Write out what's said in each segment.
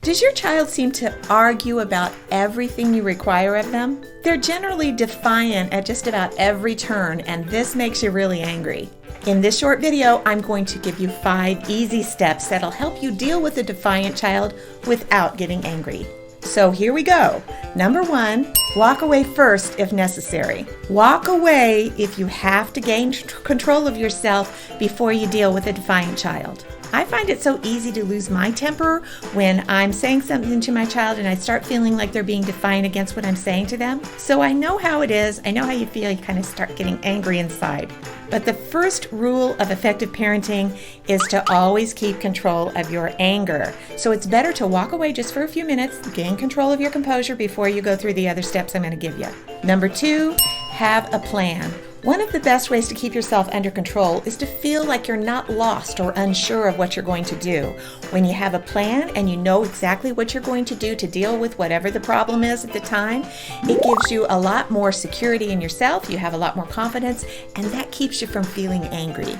Does your child seem to argue about everything you require of them? They're generally defiant at just about every turn, and this makes you really angry. In this short video, I'm going to give you 5 easy steps that'll help you deal with a defiant child without getting angry. So here we go. Number 1, walk away first if necessary. Walk away if you have to gain control of yourself before you deal with a defiant child. I find it so easy to lose my temper when I'm saying something to my child and I start feeling like they're being defiant against what I'm saying to them. So I know how it is. I know how you feel. You kind of start getting angry inside. But the first rule of effective parenting is to always keep control of your anger. So it's better to walk away just for a few minutes, gain control of your composure before you go through the other steps I'm going to give you. Number 2, have a plan. One of the best ways to keep yourself under control is to feel like you're not lost or unsure of what you're going to do. When you have a plan and you know exactly what you're going to do to deal with whatever the problem is at the time, it gives you a lot more security in yourself, you have a lot more confidence, and that keeps you from feeling angry.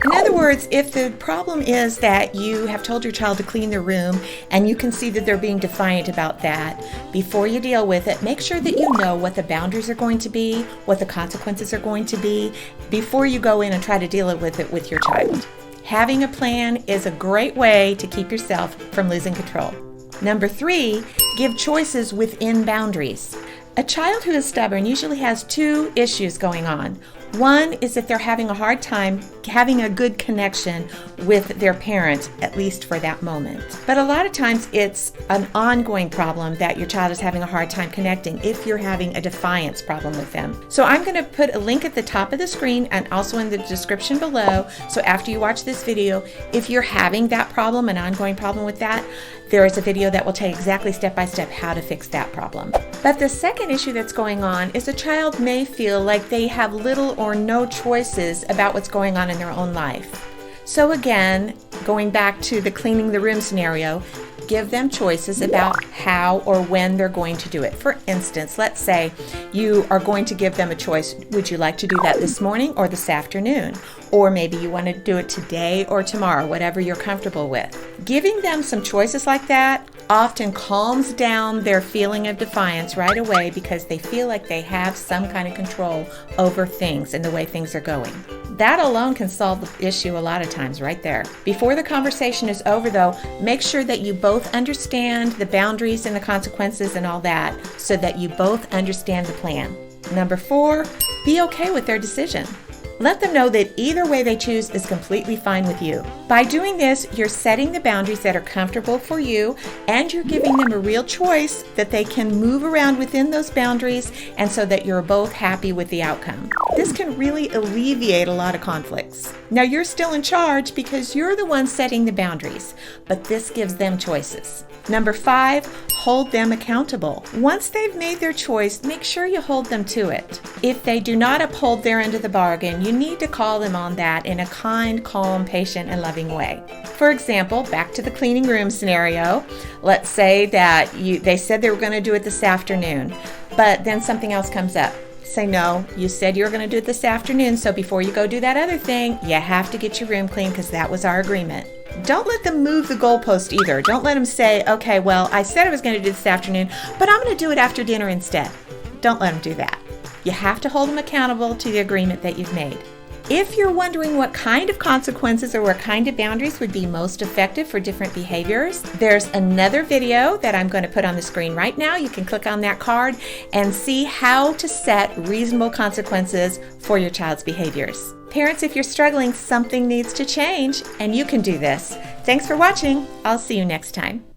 In other words, if the problem is that you have told your child to clean their room and you can see that they're being defiant about that, before you deal with it, make sure that you know what the boundaries are going to be, what the consequences are going to be, before you go in and try to deal with it with your child. Having a plan is a great way to keep yourself from losing control. Number 3, give choices within boundaries. A child who is stubborn usually has 2 issues going on. One is that they're having a hard time having a good connection with their parent, at least for that moment. But a lot of times it's an ongoing problem that your child is having a hard time connecting if you're having a defiance problem with them. So I'm going to put a link at the top of the screen and also in the description below. So after you watch this video, if you're having that problem, an ongoing problem with that, there is a video that will tell you exactly step by step how to fix that problem. But the second issue that's going on is a child may feel like they have little or no choices about what's going on in their own life. So again, going back to the cleaning the room scenario, give them choices about how or when they're going to do it. For instance, let's say you are going to give them a choice. Would you like to do that this morning or this afternoon? Or maybe you want to do it today or tomorrow, whatever you're comfortable with. Giving them some choices like that often calms down their feeling of defiance right away because they feel like they have some kind of control over things and the way things are going. That alone can solve the issue a lot of times right there. Before the conversation is over though, make sure that you both understand the boundaries and the consequences and all that so that you both understand the plan. Number 4, be okay with their decision. Let them know that either way they choose is completely fine with you. By doing this, you're setting the boundaries that are comfortable for you, and you're giving them a real choice that they can move around within those boundaries, and so that you're both happy with the outcome. This can really alleviate a lot of conflicts. Now you're still in charge because you're the one setting the boundaries, but this gives them choices. Number 5, hold them accountable. Once they've made their choice, make sure you hold them to it. If they do not uphold their end of the bargain, you need to call them on that in a kind, calm, patient, and loving way. For example, back to the cleaning room scenario, let's say that they said they were going to do it this afternoon, but then something else comes up. Say, no, you said you were going to do it this afternoon, so before you go do that other thing, you have to get your room clean because that was our agreement. Don't let them move the goalpost either. Don't let them say, okay, well, I said I was going to do this afternoon, but I'm going to do it after dinner instead. Don't let them do that. You have to hold them accountable to the agreement that you've made. If you're wondering what kind of consequences or what kind of boundaries would be most effective for different behaviors, there's another video that I'm going to put on the screen right now. You can click on that card and see how to set reasonable consequences for your child's behaviors. Parents, if you're struggling, something needs to change, and you can do this. Thanks for watching. I'll see you next time.